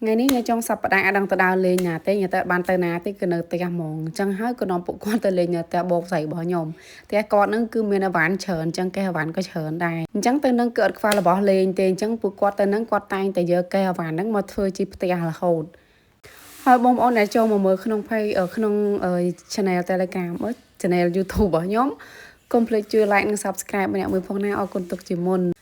ngày ní nhà trong sập đá đang từ đào lên nhà tây nhà ta ban tây ná tây cái nơi tây mong chẳng hết cái nón bộ quan tây lên nhà ta bột dậy bỏ nhom tây con nó cứ miền ván chờn chẳng cái ván có chờn đây chẳng tây nó cợt pha là bỏ lên tên chẳng bộ quan tây nó quan tay tại giờ cái ván nó mà thôi chỉ tây là hồn hồi bông ôn này cho mà mới không phải ở không channel telegram ở channel youtube bỏ nhóm complete chưa like and subscribe bên mới phong nào ở con tục chỉ môn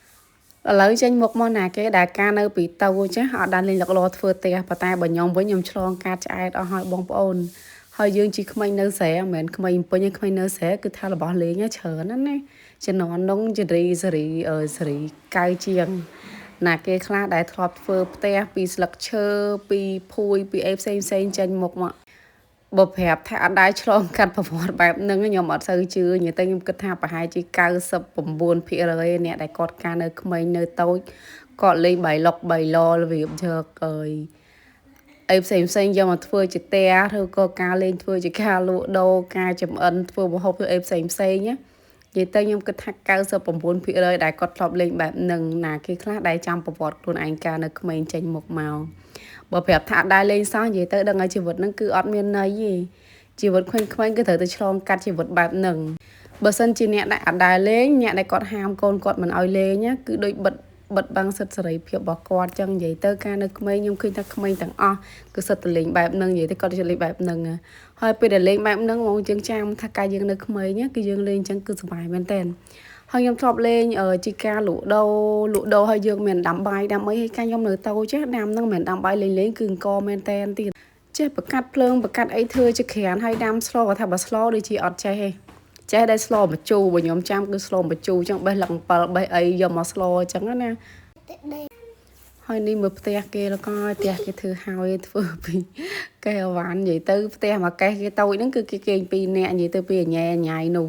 lấy trên một món nào cái đại ca nơi bị tàu chứ họ đang lên lật lọt phơi tè và tai bởi nhóm với nhóm tròn cá trái ở hỏi bông ôn hỏi dương chỉ không anh nơi sẽ mình không anh bây giờ không anh nơi sẽ cứ theo là bỏ lấy nhá chờ nó này cho nó nông chỉ đi xử cay chiang nà cái khá đại thọp phơi tè bị lật chơ bị phui bị ép xem trên một mà bập hẹp thàได้ឆ្លងកាត់ប្រវត្តិបែបហ្នឹងខ្ញុំអត់សូវជឿនិយាយទៅខ្ញុំគិតថាប្រហែលជា99%អ្នកដែលគាត់ការនៅក្មេងនៅតូចគាត់លេងបៃលុកបៃលរបៀបយកអីផ្សេងយកមកធ្វើជាតែឬក៏ការលេងធ្វើជាការលក់ដូរការចំអិនធ្វើម្ហូបធ្វើអីផ្សេងណានិយាយទៅខ្ញុំគិតថា99%ដែលគាត់ធ្លាប់លេងបែបហ្នឹងណាគេខ្លះដែលចាំប្រវត្តិខ្លួនឯងការនៅក្មេងចេញមុខមកបើប្រាប់ថាដែរលេងសោះនិយាយទៅដឹងឲ្យជីវិតហ្នឹងគឺអត់មានន័យទេជីវិតក្មេងៗគឺត្រូវទៅឆ្លងកាត់ជីវិតបែបហ្នឹងបើសិនជាអ្នកដែលអត់ដែរលេងអ្នកដែលគាត់ហាមកូនគាត់មិនឲ្យលេងគឺដូចបិទបាំងសិទ្ធិសេរីភាពរបស់គាត់ចឹងនិយាយទៅការនៅក្មេងខ្ញុំឃើញថាក្មេងទាំងអស់គឺសិតទៅលេងបែបហ្នឹងនិយាយទៅគាត់ទៅលេងបែបហ្នឹងហើយពេលដែលលេងបែបហ្នឹងមកយើងចាំថាកាយយើងនៅក្មេងគឺយើងលេងចឹងគឺសុបាយមែនតើហើយខ្ញុំធ្លាប់លេងជីការលក់ដូរហើយយើងមានដាំបាយដាំអីហើយកាខ្ញុំនៅតូចដាំហ្នឹងមិនដាំបាយលេងគឺអង្គមែនតែនទៀតចេះបកាត់ភ្លើងបកាត់អីធ្វើជាក្រានហើយដាំស្លគាត់ថាបើស្លដូចជាអត់ចេះទេចេះតែស្លម្ជូរបើខ្ញុំចាំគឺស្លម្ជូរចឹងបេះលឹក7បេះអីយកមកស្លចឹងណាហើយនេះមើលផ្ទះគេแล้วក៏ផ្ទះគេធ្វើហើយធ្វើពីកែវ៉ាន់និយាយទៅផ្ទះមួយកេះគេតូចហ្នឹងគឺគេគេង2នាក់និយាយទៅពីញ៉ែញ៉ៃនោះ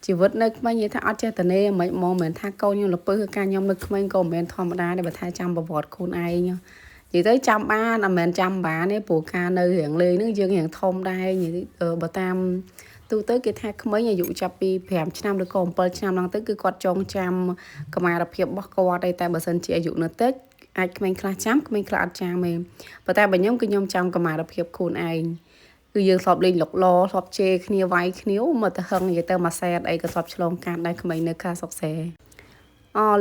ជីវិតនៅក្មេងនិយាយថាអត់ចេះតនេមិនមកមិនថាកូនខ្ញុំលពើគឺការខ្ញុំនៅក្មេងក៏មិនមែនធម្មតាដែរបើថាចាំប្រវត្តិខ្លួនឯងនិយាយទៅចាំបានអត់មែនចាំបានទេព្រោះការនៅរៀងលេងហ្នឹងយើងរៀងធំដែរនិយាយបើតាមទូទៅគេថាក្មេងអាយុចាប់ពី5ឆ្នាំឬក៏7ឆ្នាំឡើងទៅគឺគាត់ចងចាំកម្មារភាពរបស់គាត់តែបើសិនជាអាយុនៅតិចអាចក្មេងខ្លះចាំក្មេងខ្លះអត់ចាំទេប៉ុន្តែបើខ្ញុំគឺខ្ញុំចាំកម្មារភាពខ្លួនឯងគឺយើងធ្លាប់លេងលុកឡធ្លាប់ជេរគ្នាវាយគ្នាមកទៅហឹងនិយាយទៅមួយសែតអីក៏ធ្លាប់ឆ្លងកាត់ដែរក្មេងនៅខាសុកសែ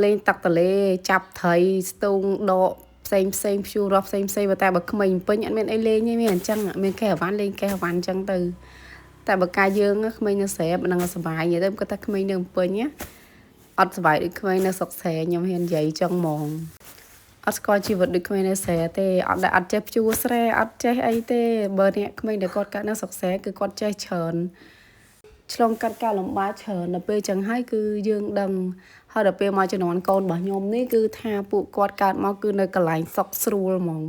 លេងតាក់តលេចាប់ត្រីស្ទូងដកផ្សេងភ្ជួររស់ផ្សេងបើតែបើក្មេងពេញអត់មានអីលេងទេមានអញ្ចឹងមានកែវ៉ាន់លេងកែវ៉ាន់អញ្ចឹងទៅតែបើកាយយើងក្មេងនៅស្រែមិនដឹងសុបាយនិយាយទៅគាត់ថាក្មេងនៅពេញអត់សុបាយដូចក្មេងនៅសុកសែខ្ញុំហ៊ាននិយាយចឹងហ្មងអត់ស្គាល់ជីវិតដូចក្មេងនៅស្រែទេអត់ចេះភ្ជួរស្រែអត់ចេះអីទេបើអ្នកក្មេងដែលគាត់កើតនៅសុកសែគឺគាត់ចេះច្រើនឆ្លងកាត់ការលំបាកច្រើនដល់ពេលចឹងហើយគឺយើងដឹងហើយដល់ពេលមកជំនាន់កូនរបស់ខ្ញុំនេះគឺថាពួកគាត់កើតមកគឺនៅកន្លែងសុកស្រួលហ្មង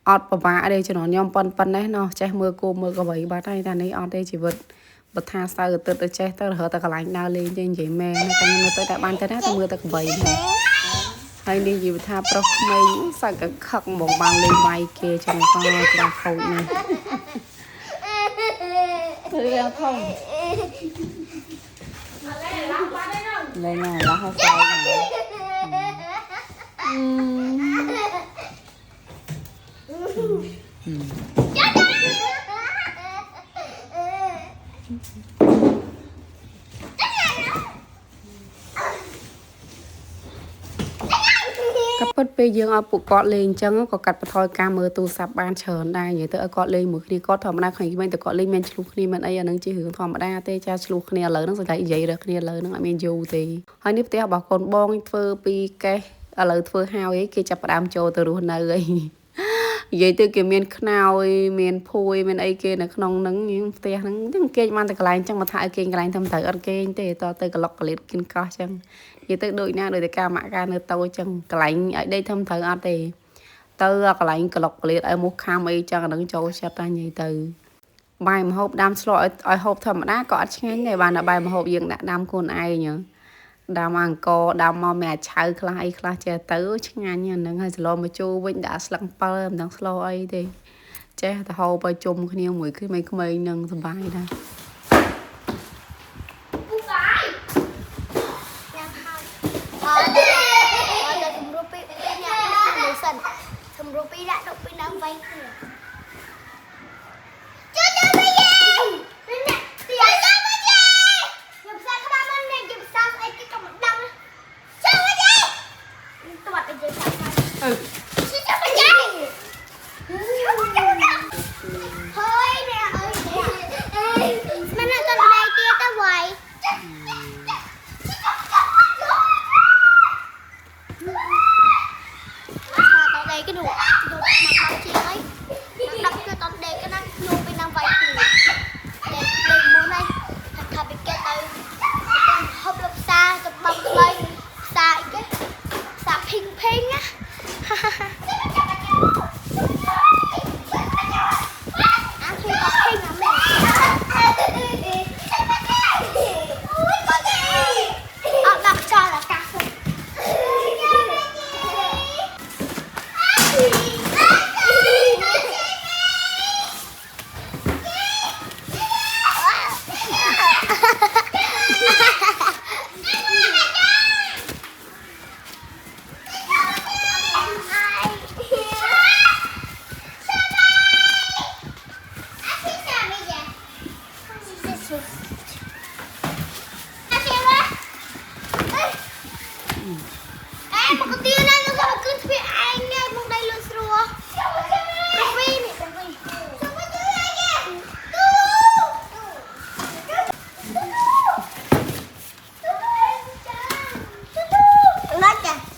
អត់ពិបាកទេជំនាន់ខ្ញុំប៉ុណ្ណេះណោះចេះមើលគោមើលកវីបាត់ហើយតែនេះអត់ទេជីវិតបើថាសៅអាទិត្យទៅចេះទៅរហូតតែកន្លែងដើរលេងទេនិយាយមែនតែខ្ញុំនៅទៅតែបានទៅណាទៅមើលតែកវីហ្នឹងហើយនេះនិយាយថាប្រុសក្មេងសាច់កខឹកហ្មងបានលេងវាយគេចឹងក៏ក្រាស់ខូចណាស់រឿងធំលេងណាឡាហើយស្អែកក៏ពិតពេលយើងឲ្យពួកគាត់លេងអញ្ចឹងក៏កាត់បន្ថយការមើលទូរស័ព្ទបានច្រើនដែរនិយាយទៅឲ្យគាត់លេងមួយគ្នាគាត់ធម្មតាឃើញវិញតែគាត់លេងមានឆ្លុះគ្នាមានអីអានឹងជារឿងធម្មតាទេចាឆ្លុះគ្នាឥឡូវហ្នឹងសង្កេតនិយាយរើគ្នាឥឡូវហ្នឹងអត់មានយូរទេហើយនេះផ្ទះរបស់កូនបងធ្វើពីកេះឥឡូវធ្វើហើយគេចាប់ផ្ដើមចូលទៅរស់នៅអីនិយាយទៅគេមានខ្នើយមានភួយមានអីគេនៅក្នុងហ្នឹងផ្ទះហ្នឹងទាំងគេបានតែកន្លែងចឹងមកថាឲ្យគេកន្លែងធំត្រូវអត់គេទេតទៅក្លុកក្លៀតគិនកោះចឹងនិយាយទៅដូចណាដូចតែការម៉ាក់ការនៅតូចចឹងកន្លែងឲ្យដេកធំត្រូវអត់ទេទៅកន្លែងក្លុកក្លៀតឲ្យមុខខាំអីចឹងអាហ្នឹងចូលចិត្តតែនិយាយទៅបាយម្ហូបដាំស្លឲ្យហូបធម្មតាក៏អត់ឆ្ងាញ់ដែរបានតែបាយម្ហូបយើងដាក់ដាំខ្លួនឯងដាំអង្គដាំមកមានឆៅខ្លះអីខ្លះចេះទៅឆ្ងាញ់ហ្នឹងហើយស្លមកជូរវិញដាក់ស្លឹក7មិនដឹងស្លអីទេចេះទៅហូបឲ្យជុំគ្នាមួយក្មេងៗនឹងសប្បាយដែរសម្រួលពីដាក់ bên đang vay kìa. Cho bây giờ. Nè, tiền cho bây giờ. Nhập sao các bạn ơi, nè, nhập sao ấy cái cọng đông. Cho bây giờ. Tôi bắt bây giờ sao? Ừ. Cho bây giờ. Thôi nè ơi nè. Mà nó còn đây kia tao vậy. Tao đây cái đồ mặt chị ấy. Nó đập cho tao đây cái nó nô bên đang vay tiền. Đây muốn đây. Thật bị kẹt tới. Hộp lọc xa tập băng đây. Xa cái. Xa ping ping á.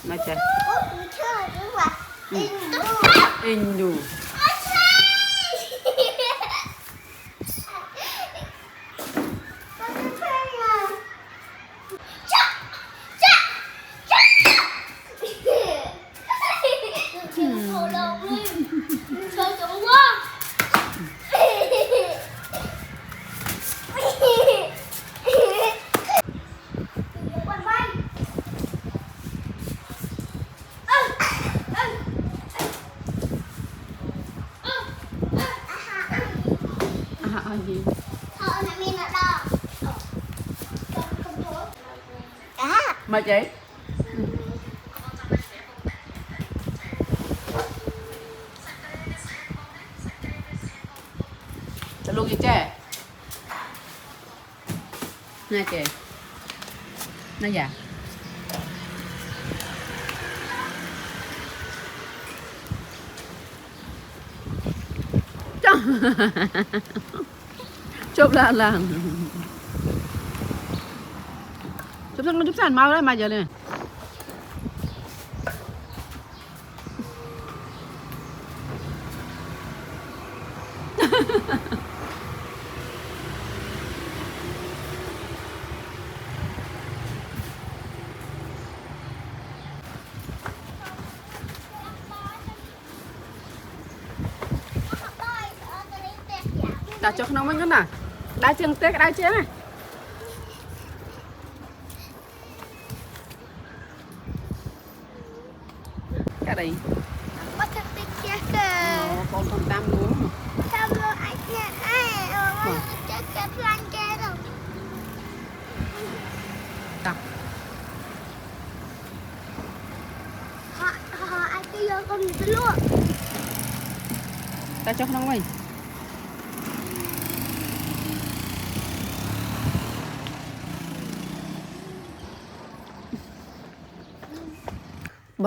Macam Indo. Gì? Mà chị luôn chị trẻ nè chị nó dạ chụp là chụp sàn mau đấy mà giờ này ta cho nó mới nè đá chân tết đá chén này cái này bắt thật tết chết kìa con tam luôn sao rồi anh nha ai chết cái plan kia đâu tập họ ai kia con mình luôn ta cho nó mình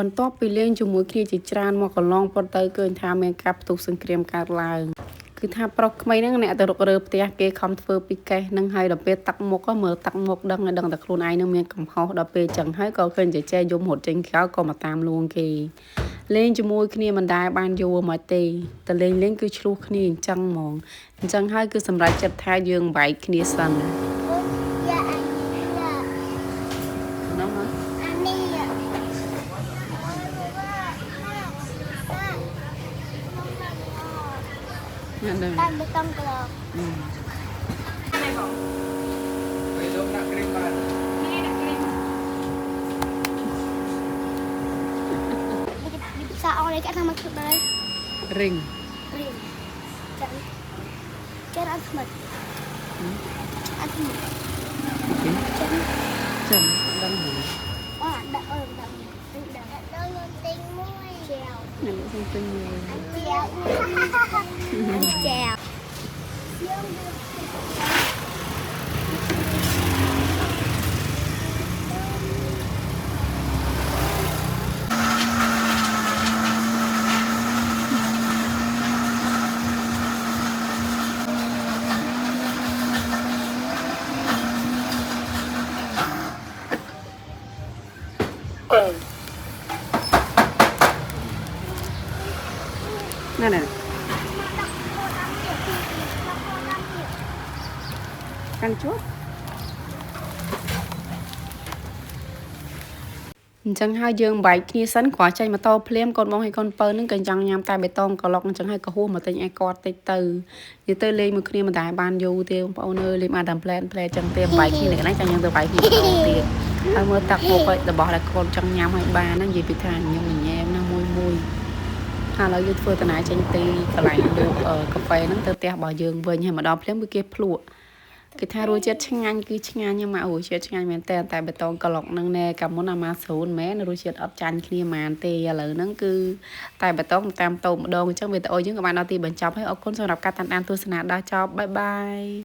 បន្ទាប់ពីលេងជាមួយគ្នាជាច្រើនមកកន្លងប៉ុន្តែឃើញថាមានការផ្ទុះសង្គ្រាមកើតឡើងគឺថាប្រុសក្មេងហ្នឹងអ្នកទៅរុករើផ្ទះគេខំធ្វើពីកេះនឹងហើយដល់ពេលតាក់មុខមើលតាក់មុខដឹងតែខ្លួនឯងនឹងមានកំហុសដល់ពេលចឹងហើយក៏ឃើញចេះយំរត់ចេញក្រៅក៏មកតាមលួងគេលេងជាមួយគ្នាមិនដែលបានយូរមកទេតែលេងគឺឆ្លោះគ្នាអញ្ចឹងហ្មងអញ្ចឹងហើយគឺសម្រាប់ចិត្តថាយើងបែកគ្នាសិនTan betong kalau. Này bông. Bây giờ đặt cream vào. Này đặt cream. Đi sao ông lấy cái thằng mặc đây. Ring. Ring. Chân. Chân ăn mật. Ăn mật. Chân. Chân đâm hả? Đậm. Đậm luôn tinh môi. Chèo. Này là xong tinh rồi. Anh chèo. Này này. Căn chốt. Chẳng hai dương bảy kia sẵn quả chay mà to phim con bông hay con pơ nó cần chẳng nhằm tay bê tông có lọc chẳng hay có hô mà tên ai cọt tay từ như tới lên một kia mà đại ban vô tiêu bao nơi lên mà đầm plan chẳng tiền bảy khi này chẳng nhằm từ bảy khi đó tiền ai mơ tặc một vậy là bỏ lại con chẳng nhằm hay ba nó gì bị thằng nhưng mình em nó môi môi hà là YouTube từ nãy tranh tì cả lại được ở cà phê nó từ tè bỏ giường vừa nhà mà đo phim với kia plua cái thay rồi chết chăng anh cứ chăng anh nhưng mà ủi chết chăng anh mình tên tại bê tông cà lọc nâng nè cầm món nào mà xuống mé nó rồi chết ấp chanh kia mà tê lỡ nó cứ tại bê tông tam tôm đồn chẳng vì tại ôi những các bạn nào thì bên trong hay ở con số đọc ca tan an tôi xin đó cho bye bye